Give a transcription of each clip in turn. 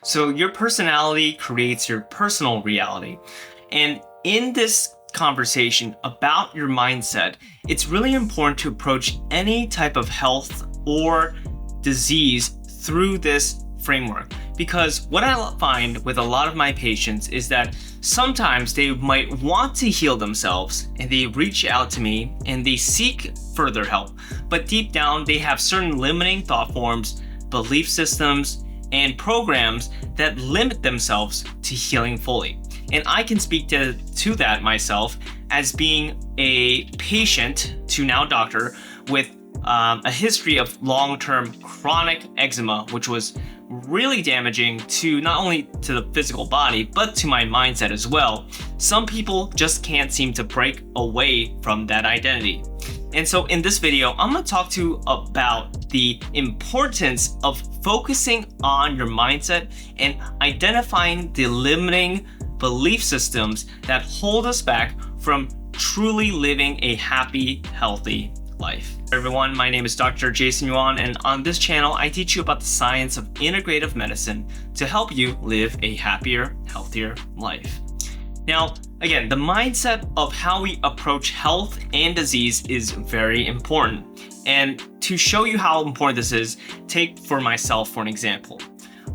So your personality creates your personal reality. And in this conversation about your mindset, it's really important to approach any type of health or disease through this framework. Because what I find with a lot of my patients is that sometimes they might want to heal themselves and they reach out to me and they seek further help. But deep down, they have certain limiting thought forms, belief systems, and programs that limit themselves to healing fully. And I can speak to that myself as being a patient to now doctor with a history of long-term chronic eczema, which was really damaging to not only to the physical body, but to my mindset as well. Some people just can't seem to break away from that identity. And so in this video, I'm going to talk to you about the importance of focusing on your mindset and identifying the limiting belief systems that hold us back from truly living a happy, healthy life. Hey everyone, my name is Dr. Jason Yuan, and on this channel, I teach you about the science of integrative medicine to help you live a happier, healthier life. Now, again, the mindset of how we approach health and disease is very important. And to show you how important this is, take for myself for an example.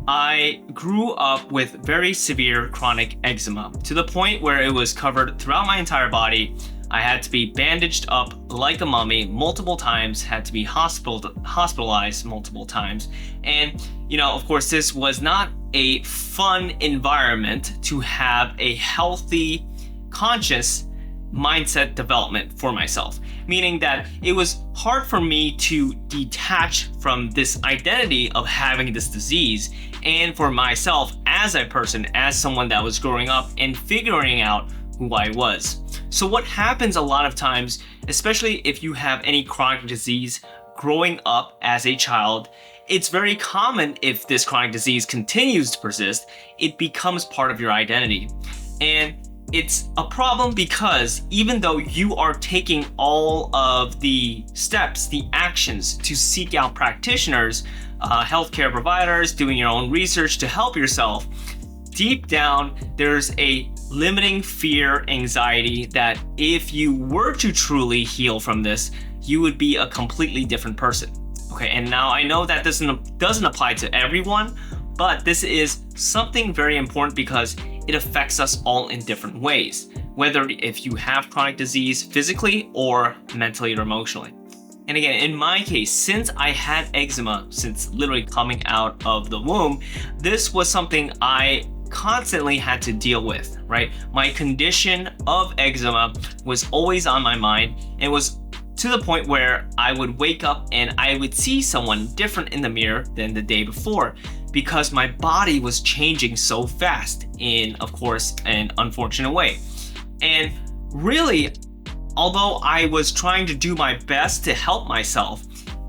I grew up with very severe chronic eczema to the point where it was covered throughout my entire body. I had to be bandaged up like a mummy multiple times, had to be hospitalized multiple times. And, of course, this was not a fun environment to have a healthy, conscious mindset development for myself. Meaning that it was hard for me to detach from this identity of having this disease, and for myself as a person, as someone that was growing up and figuring out who I was. So what happens a lot of times, especially if you have any chronic disease growing up as a child, it's very common if this chronic disease continues to persist, it becomes part of your identity. And it's a problem because even though you are taking all of the steps, the actions to seek out practitioners, healthcare providers, doing your own research to help yourself, deep down, there's a limiting fear, anxiety that if you were to truly heal from this, you would be a completely different person. Okay, and now I know that this doesn't apply to everyone, but this is something very important because it affects us all in different ways, whether if you have chronic disease physically or mentally or emotionally. And again, in my case, since I had eczema since literally coming out of the womb, this was something I constantly had to deal with, right? My condition of eczema was always on my mind and was to the point where I would wake up and I would see someone different in the mirror than the day before because my body was changing so fast in, of course, an unfortunate way. And really, although I was trying to do my best to help myself,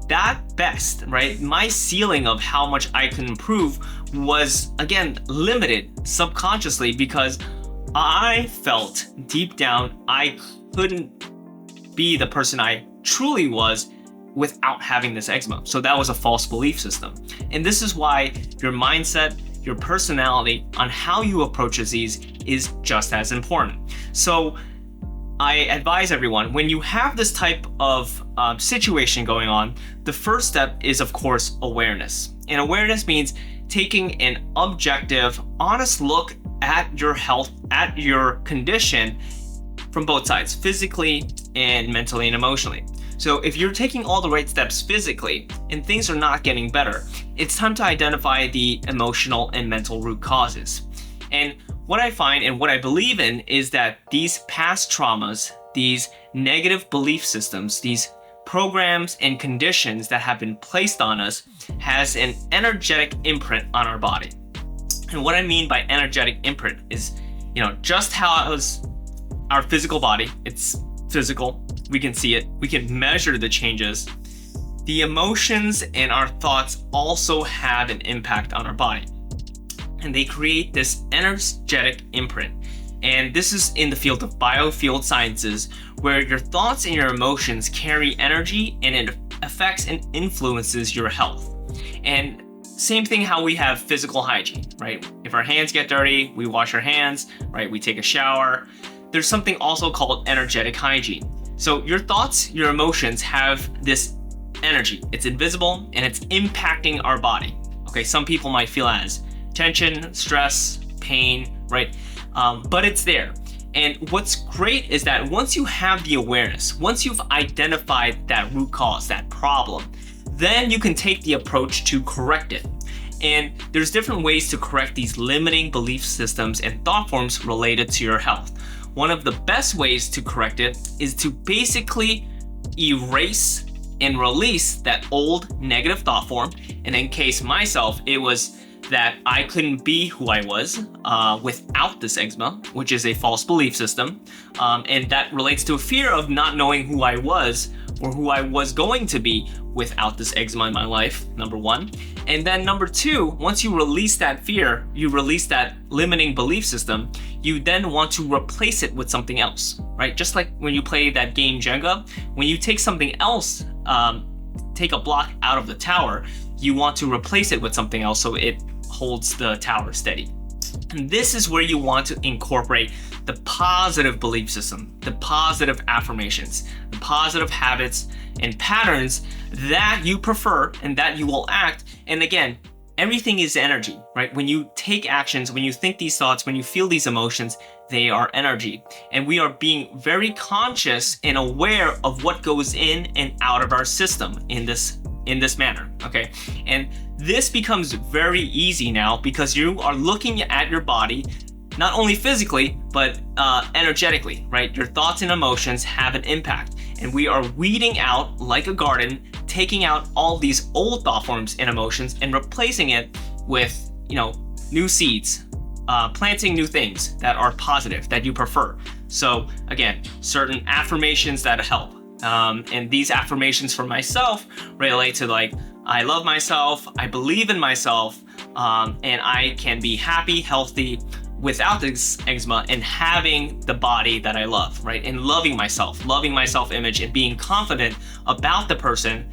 that best, right? My ceiling of how much I can improve was, again, limited subconsciously because I felt deep down I couldn't be the person I truly was without having this eczema. So that was a false belief system. And this is why your mindset, your personality on how you approach disease is just as important. So I advise everyone, when you have this type of situation going on, the first step is, of course, awareness. And awareness means taking an objective, honest look at your health, at your condition from both sides, physically and mentally and emotionally. So if you're taking all the right steps physically and things are not getting better, it's time to identify the emotional and mental root causes. And what I find and what I believe in is that these past traumas, these negative belief systems, these programs and conditions that have been placed on us has an energetic imprint on our body. And what I mean by energetic imprint is, just how our physical body, it's physical, we can see it, we can measure the changes. The emotions and our thoughts also have an impact on our body. And they create this energetic imprint. And this is in the field of Biofield sciences, where your thoughts and your emotions carry energy and it affects and influences your health. And same thing how we have physical hygiene, right? If our hands get dirty, we wash our hands, right? We take a shower. There's something also called energetic hygiene. So your thoughts, your emotions have this energy. It's invisible and it's impacting our body. Okay, some people might feel as tension, stress, pain, right? But it's there. And what's great is that once you have the awareness, once you've identified that root cause, that problem, then you can take the approach to correct it. And there's different ways to correct these limiting belief systems and thought forms related to your health. One of the best ways to correct it is to basically erase and release that old negative thought form. And in case myself, it was that I couldn't be who I was without this eczema, which is a false belief system. And that relates to a fear of not knowing who I was or who I was going to be without this eczema in my life, number one. And then number two, once you release that fear, you release that limiting belief system, you then want to replace it with something else, right? Just like when you play that game Jenga, when you take something else, take a block out of the tower, you want to replace it with something else so it holds the tower steady. And this is where you want to incorporate the positive belief system, the positive affirmations, the positive habits and patterns that you prefer and that you will act. And again, everything is energy, right? When you take actions, when you think these thoughts, when you feel these emotions, they are energy. And we are being very conscious and aware of what goes in and out of our system in this manner, okay? And this becomes very easy now because you are looking at your body, not only physically, but energetically, right? Your thoughts and emotions have an impact. And we are weeding out, like a garden, taking out all these old thought forms and emotions and replacing it with, new seeds, planting new things that are positive, that you prefer. So again, certain affirmations that help. And these affirmations for myself relate to like, I love myself, I believe in myself, and I can be happy, healthy without this eczema and having the body that I love, right? And loving myself image and being confident about the person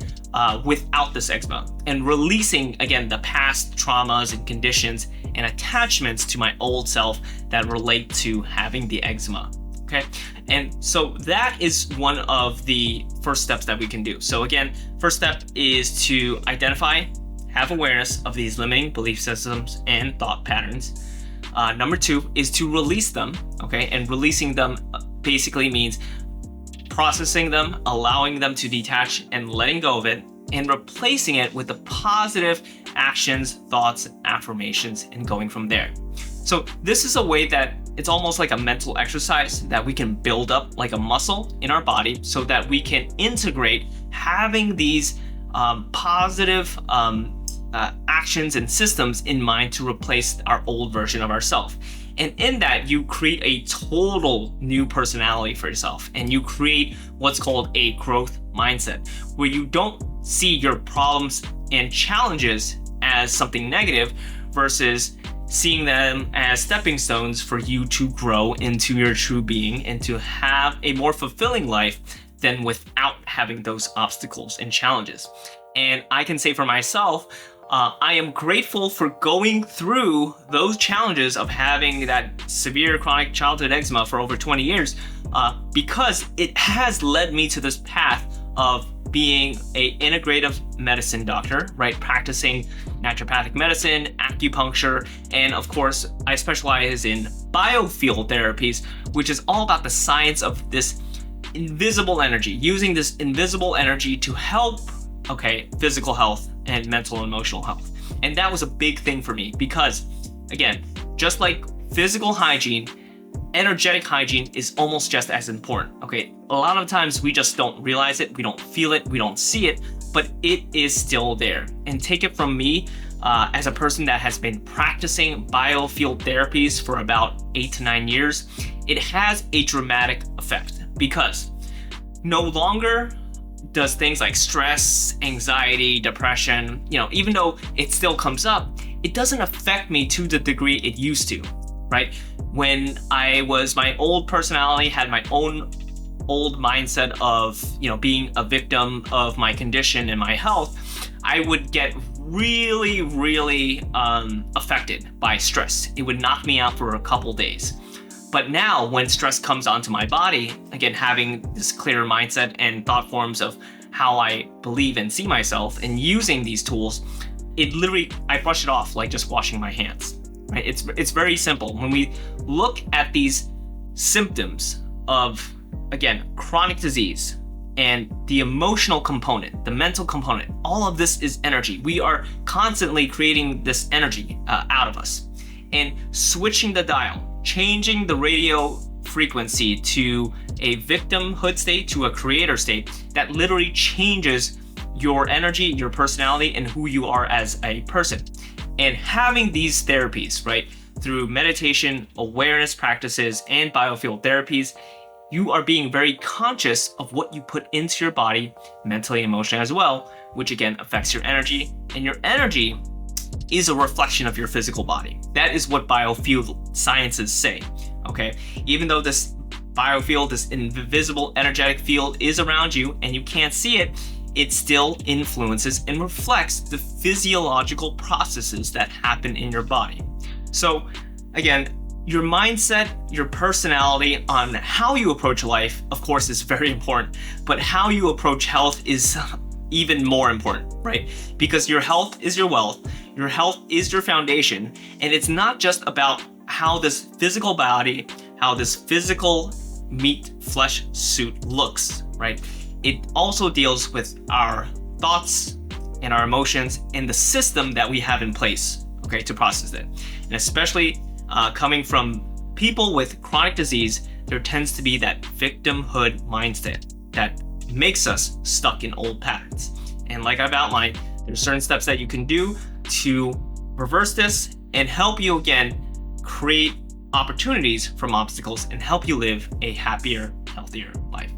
without this eczema and releasing, again, the past traumas and conditions and attachments to my old self that relate to having the eczema. Okay, and so that is one of the first steps that we can do. So again, first step is to identify, have awareness of these limiting belief systems and thought patterns. Number two is to release them, okay? And releasing them basically means processing them, allowing them to detach and letting go of it, and replacing it with the positive actions, thoughts, affirmations, and going from there. So this is a way that it's almost like a mental exercise that we can build up like a muscle in our body so that we can integrate having these positive actions and systems in mind to replace our old version of ourselves. And in that, you create a total new personality for yourself. And you create what's called a growth mindset, where you don't see your problems and challenges as something negative versus seeing them as stepping stones for you to grow into your true being and to have a more fulfilling life than without having those obstacles and challenges. And I can say for myself, I am grateful for going through those challenges of having that severe chronic childhood eczema for over 20 years because it has led me to this path of being a integrative medicine doctor, right? Practicing naturopathic medicine, acupuncture, and of course, I specialize in Biofield therapies, which is all about the science of this invisible energy, using this invisible energy to help, physical health and mental and emotional health. And that was a big thing for me because, again, just like physical hygiene, energetic hygiene is almost just as important. A lot of times we just don't realize it, we don't feel it, we don't see it, but it is still there. And take it from me, as a person that has been practicing Biofield therapies for about 8 to 9 years, it has a dramatic effect because no longer does things like stress, anxiety, depression, even though it still comes up, it doesn't affect me to the degree it used to, right? When I was my old personality, had my own old mindset of, being a victim of my condition and my health, I would get really affected by stress. It would knock me out for a couple days. But now when stress comes onto my body, again, having this clearer mindset and thought forms of how I believe and see myself and using these tools, I brush it off like just washing my hands, right? It's very simple. When we look at these symptoms of, again, chronic disease and the emotional component, the mental component, all of this is energy. We are constantly creating this energy out of us, and switching the dial, changing the radio frequency to a victimhood state to a creator state, that literally changes your energy, your personality, and who you are as a person. And having these therapies, right, through meditation, awareness practices, and biofield therapies, you are being very conscious of what you put into your body, mentally, emotionally as well, which again affects your energy. And your energy is a reflection of your physical body. That is what biofield sciences say, okay? Even though this biofield, this invisible energetic field is around you and you can't see it, it still influences and reflects the physiological processes that happen in your body. So again, your mindset, your personality on how you approach life, of course, is very important, but how you approach health is even more important, right? Because your health is your wealth, your health is your foundation, and it's not just about how this physical body, how this physical meat flesh suit looks, right? It also deals with our thoughts and our emotions and the system that we have in place, okay, to process it. And especially coming from people with chronic disease, there tends to be that victimhood mindset that makes us stuck in old patterns. And like I've outlined, there's certain steps that you can do to reverse this and help you, again, create opportunities from obstacles and help you live a happier, healthier life.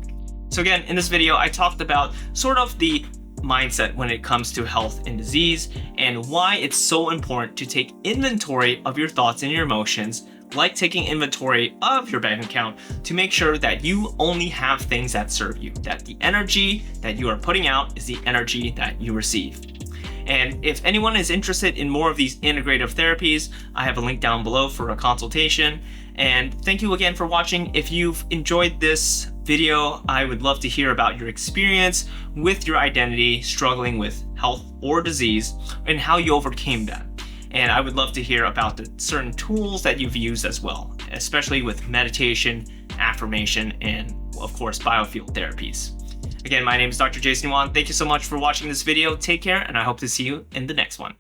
So again, in this video, I talked about sort of the mindset when it comes to health and disease, and why it's so important to take inventory of your thoughts and your emotions, like taking inventory of your bank account, to make sure that you only have things that serve you, that the energy that you are putting out is the energy that you receive. And if anyone is interested in more of these integrative therapies, I have a link down below for a consultation. And thank you again for watching. If you've enjoyed this video, I would love to hear about your experience with your identity struggling with health or disease and how you overcame that. And I would love to hear about the certain tools that you've used as well, especially with meditation, affirmation, and of course, biofield therapies. Again, my name is Dr. Jason Yuan. Thank you so much for watching this video. Take care, and I hope to see you in the next one.